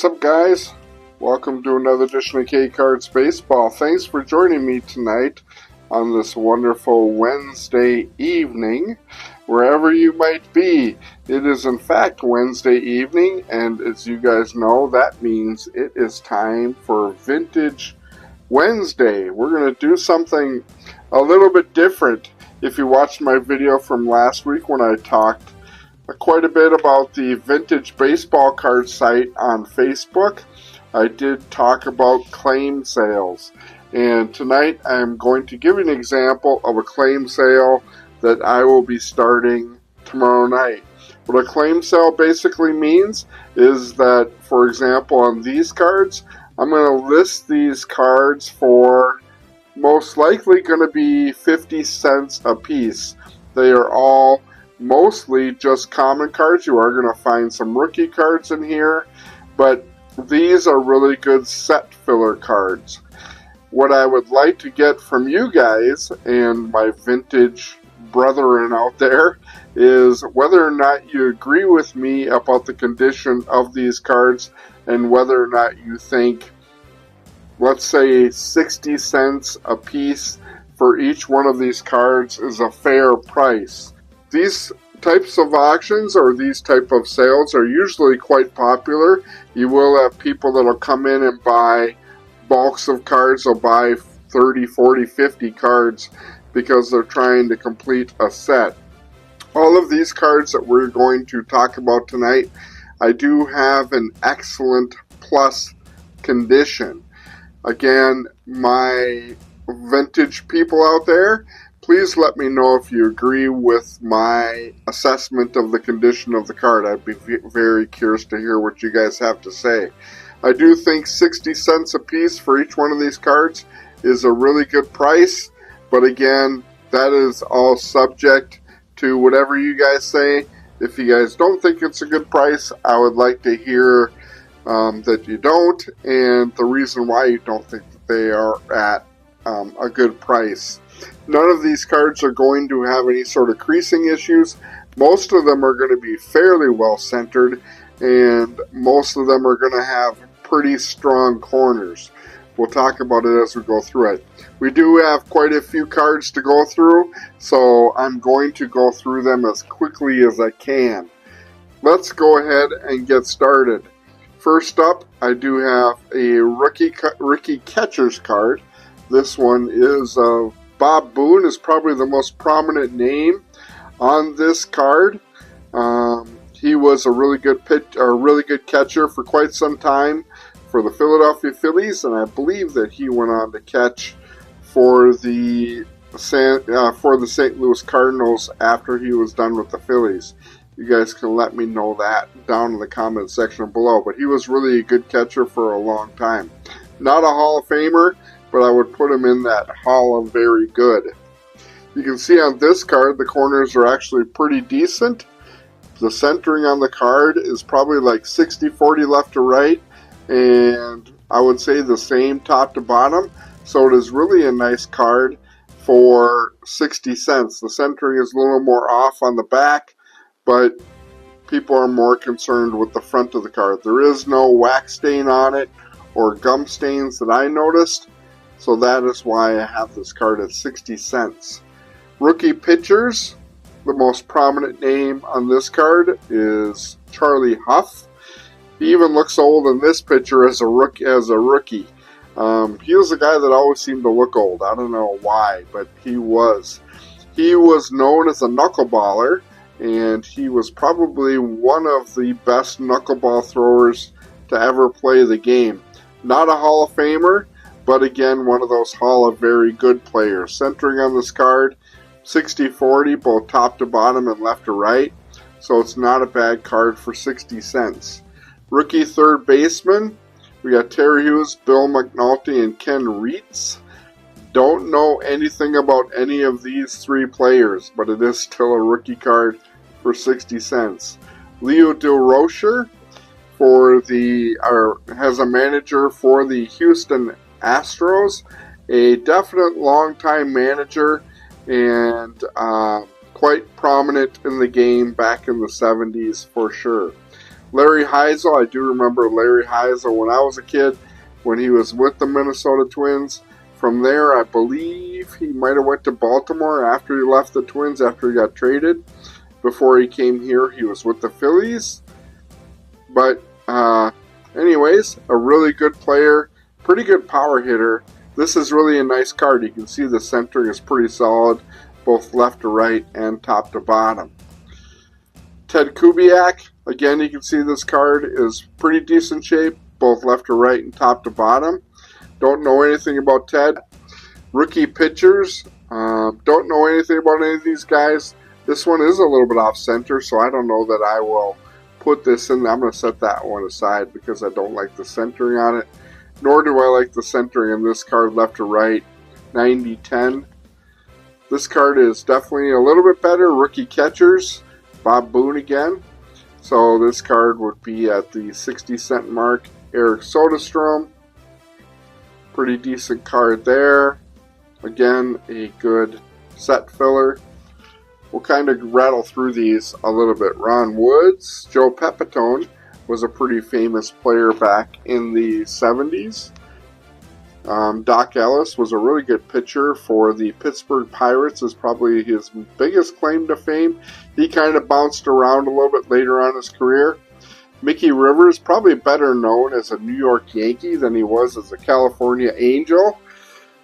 What's up, guys? Welcome to another edition of K-Cards Baseball. Thanks for joining me tonight on this wonderful Wednesday evening, wherever you might be. It is in fact Wednesday evening, and as you guys know, that means it is time for Vintage Wednesday. We're going to do something a little bit different. If you watched my video from last week when I talked quite a bit about the vintage baseball card site on Facebook, I did talk about claim sales. And tonight I'm going to give you an example of a claim sale that I will be starting tomorrow night. What a claim sale basically means is that, for example, on these cards, I'm going to list these cards for most likely going to be 50 cents a piece. They are all mostly just common cards. You are going to find some rookie cards in here, but these are really good set filler cards. What I would like to get from you guys and my vintage brethren out there is whether or not you agree with me about the condition of these cards and whether or not you think, let's say, 60 cents a piece for each one of these cards is a fair price. These types of auctions or these type of sales are usually quite popular. You will have people that will come in and buy bulks of cards. They'll buy 30, 40, 50 cards because they're trying to complete a set. All of these cards that we're going to talk about tonight, I do have an excellent plus condition. Again, my vintage people out there, please let me know if you agree with my assessment of the condition of the card. I'd be very curious to hear what you guys have to say. I do think 60 cents a piece for each one of these cards is a really good price, but again, that is all subject to whatever you guys say. If you guys don't think it's a good price, I would like to hear that you don't, and the reason why you don't think that they are at a good price. None of these cards are going to have any sort of creasing issues. Most of them are going to be fairly well centered, and most of them are going to have pretty strong corners. We'll talk about it as we go through it. We do have quite a few cards to go through, so I'm going to go through them as quickly as I can. Let's go ahead and get started. First up, I do have a rookie catcher's card. This one is Bob Boone is probably the most prominent name on this card. He was a really good catcher for quite some time for the Philadelphia Phillies, and I believe that he went on to catch for the St. Louis Cardinals after he was done with the Phillies. You guys can let me know that down in the comment section below. But he was really a good catcher for a long time. Not a Hall of Famer, but I would put him in that Hall of Very Good. You can see on this card the corners are actually pretty decent. The centering on the card is probably like 60-40 left to right, and I would say the same top to bottom. So it is really a nice card for 60 cents. The centering is a little more off on the back, but people are more concerned with the front of the card. There is no wax stain on it or gum stains that I noticed, so that is why I have this card at 60 cents. Rookie pitchers, the most prominent name on this card is Charlie Huff. He even looks old in this picture as a rookie. He was a guy that always seemed to look old. I don't know why, but he was. He was known as a knuckleballer, and he was probably one of the best knuckleball throwers to ever play the game. Not a Hall of Famer, but again, one of those Hall of Very Good players. Centering on this card, 60-40, both top to bottom and left to right, so it's not a bad card for 60 cents. Rookie third baseman, we got Terry Hughes, Bill McNulty, and Ken Reitz. Don't know anything about any of these three players, but it is still a rookie card for 60 cents. Leo DeRocher has a manager for the Houston Astros, a definite long-time manager and quite prominent in the game back in the 70s for sure. Larry Heisel, I do remember Larry Heisel when I was a kid, when he was with the Minnesota Twins. From there, I believe he might have went to Baltimore after he left the Twins, after he got traded. Before he came here, he was with the Phillies. But anyways, a really good player, pretty good power hitter. This is really a nice card. You can see the centering is pretty solid, both left to right and top to bottom. Ted Kubiak, again, you can see this card is pretty decent shape, both left to right and top to bottom. Don't know anything about Ted. Rookie pitchers, don't know anything about any of these guys. This one is a little bit off center, so I don't know that I will put this in. I'm going to set that one aside because I don't like the centering on it. Nor do I like the centering in this card left to right, 90-10. This card is definitely a little bit better. Rookie catchers, Bob Boone again. So this card would be at the 60-cent mark. Eric Soderstrom, pretty decent card there. Again, a good set filler. We'll kind of rattle through these a little bit. Ron Woods, Joe Pepitone was a pretty famous player back in the 70s. Doc Ellis was a really good pitcher for the Pittsburgh Pirates, is probably his biggest claim to fame. He kind of bounced around a little bit later on in his career. Mickey Rivers, probably better known as a New York Yankee than he was as a California Angel.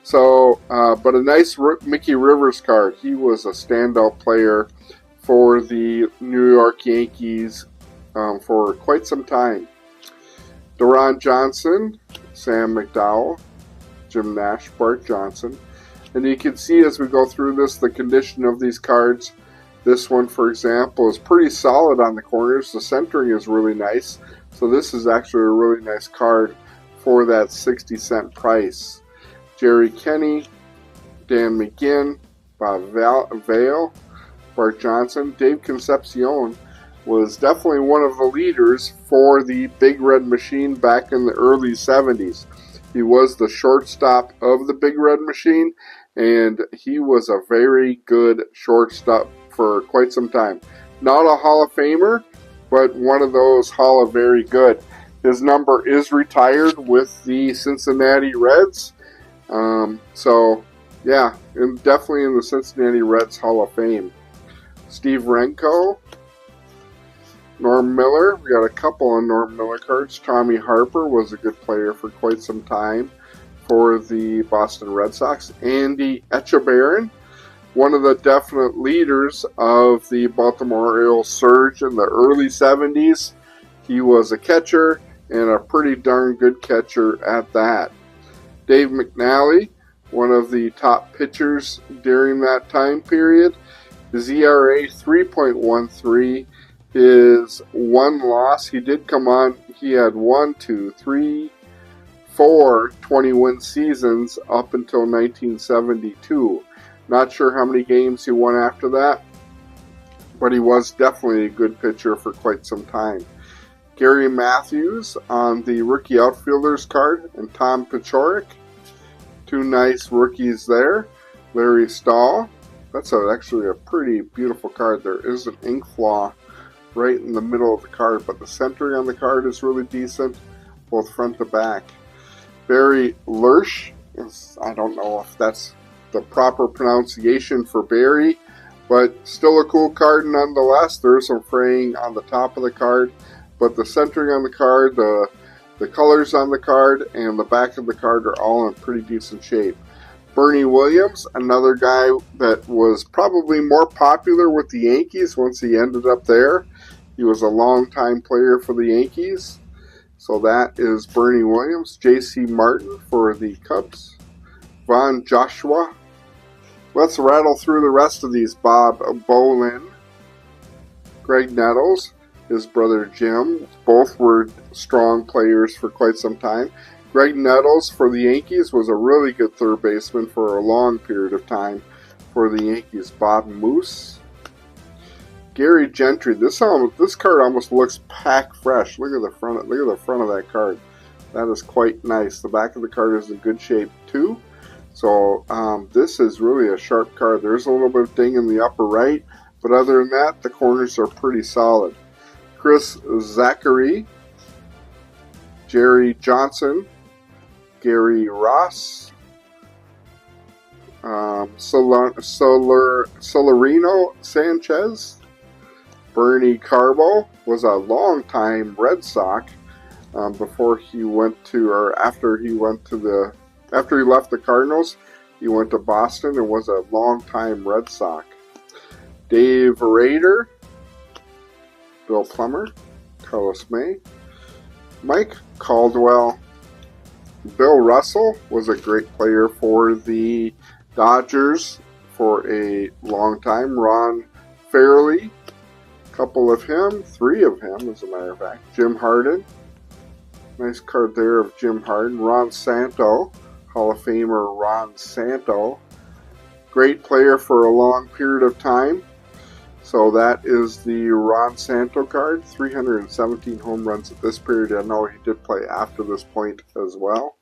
So, but a nice Mickey Rivers card. He was a standout player for the New York Yankees for quite some time. Deron Johnson, Sam McDowell, Jim Nash, Bart Johnson. And you can see as we go through this, the condition of these cards. This one, for example, is pretty solid on the corners. The centering is really nice. So this is actually a really nice card for that 60-cent price. Jerry Kenny, Dan McGinn, Bob Vale, Bart Johnson. Dave Concepcion was definitely one of the leaders for the Big Red Machine back in the early 70s. He was the shortstop of the Big Red Machine, and he was a very good shortstop for quite some time. Not a Hall of Famer, but one of those Hall of Very Good. His number is retired with the Cincinnati Reds. So, yeah, and definitely in the Cincinnati Reds Hall of Fame. Steve Renko, Norm Miller. We got a couple of Norm Miller cards. Tommy Harper was a good player for quite some time for the Boston Red Sox. Andy Etchebarren, one of the definite leaders of the Baltimore Orioles surge in the early 70s. He was a catcher and a pretty darn good catcher at that. Dave McNally, one of the top pitchers during that time period. His ERA 3.13. His one loss, he did come on, he had 4 20-win seasons up until 1972. Not sure how many games he won after that, but he was definitely a good pitcher for quite some time. Gary Matthews on the rookie outfielders card, and Tom Paciorek. Two nice rookies there. Larry Stahl. That's actually a pretty beautiful card. There is an ink flaw right in the middle of the card, but the centering on the card is really decent, both front to back. Barry Lersch. I don't know if that's the proper pronunciation for Barry, but still a cool card nonetheless. There's some fraying on the top of the card, but the centering on the card, the colors on the card, and the back of the card are all in pretty decent shape. Bernie Williams, another guy that was probably more popular with the Yankees once he ended up there. He was a long-time player for the Yankees. So that is Bernie Williams. J.C. Martin for the Cubs. Von Joshua. Let's rattle through the rest of these. Bob Bolin. Greg Nettles. His brother Jim. Both were strong players for quite some time. Greg Nettles for the Yankees was a really good third baseman for a long period of time for the Yankees. Bob Moose. Gary Gentry. This card almost looks pack fresh. Look at the front of that card. That is quite nice. The back of the card is in good shape too. So this is really a sharp card. There's a little bit of ding in the upper right, but other than that, the corners are pretty solid. Chris Zachary, Jerry Johnson, Gary Ross, Solarino Sanchez, Bernie Carbo was a longtime Red Sox before he went to, or after he left the Cardinals, he went to Boston and was a longtime Red Sox. Dave Rader, Bill Plummer, Carlos May, Mike Caldwell, Bill Russell was a great player for the Dodgers for a long time. Ron Fairley, couple of him, 3 of him as a matter of fact. Jim Harden, nice card there of Jim Harden. Ron Santo, Hall of Famer Ron Santo, great player for a long period of time. So that is the Ron Santo card, 317 home runs at this period. I know he did play after this point as well.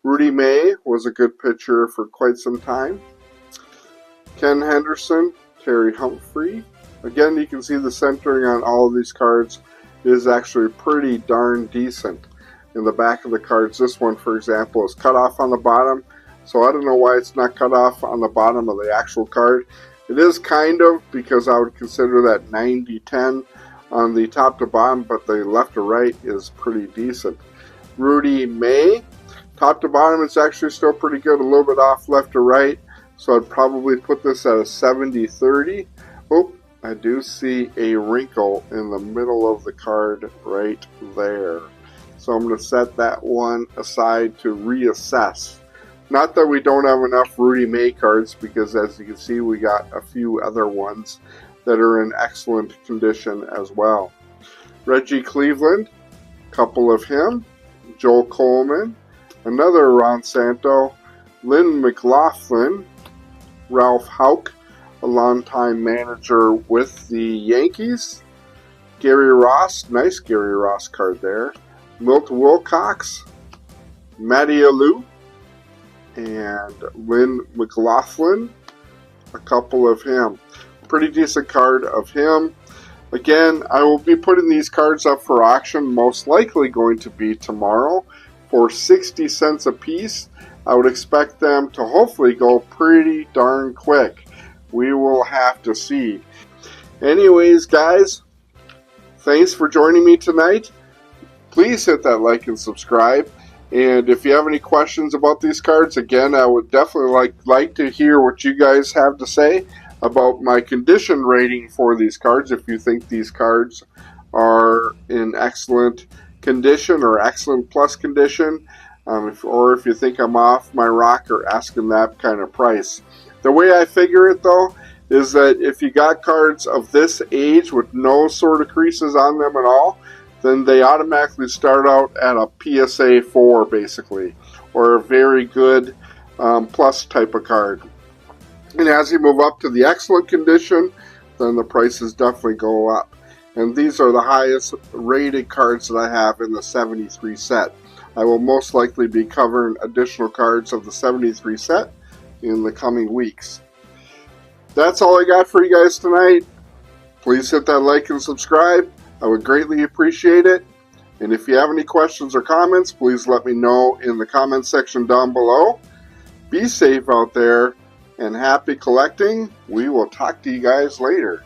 Rudy May was a good pitcher for quite some time. Ken Henderson, Terry Humphrey. Again, you can see the centering on all of these cards is actually pretty darn decent. In the back of the cards, this one, for example, is cut off on the bottom. So I don't know why it's not cut off on the bottom of the actual card. It is kind of, because I would consider that 90-10 on the top to bottom, but the left to right is pretty decent. Rudy May, top to bottom, it's actually still pretty good, a little bit off left to right, so I'd probably put this at a 70-30. Oh, I do see a wrinkle in the middle of the card right there. So I'm going to set that one aside to reassess. Not that we don't have enough Rudy May cards, because as you can see, we got a few other ones that are in excellent condition as well. Reggie Cleveland, couple of him. Joel Coleman, another Ron Santo. Lynn McLaughlin, Ralph Houck, a longtime manager with the Yankees. Gary Ross, nice Gary Ross card there. Milt Wilcox, Matty Alou, and Lynn McLaughlin, a couple of him. Pretty decent card of him. Again, I will be putting these cards up for auction, most likely going to be tomorrow, for 60 cents a piece. I would expect them to hopefully go pretty darn quick. We will have to see. Anyways, guys, thanks for joining me tonight. Please hit that like and subscribe. And if you have any questions about these cards, again, I would definitely like to hear what you guys have to say about my condition rating for these cards. If you think these cards are in excellent condition or excellent plus condition, or if you think I'm off my rocker asking that kind of price. The way I figure it, though, is that if you got cards of this age with no sort of creases on them at all, then they automatically start out at a PSA 4, basically, or a very good plus type of card. And as you move up to the excellent condition, then the prices definitely go up. And these are the highest rated cards that I have in the 73 set. I will most likely be covering additional cards of the 73 set in the coming weeks. That's all I got for you guys tonight. Please hit that like and subscribe. I would greatly appreciate it. And if you have any questions or comments, please let me know in the comment section down below. Be safe out there and happy collecting. We will talk to you guys later.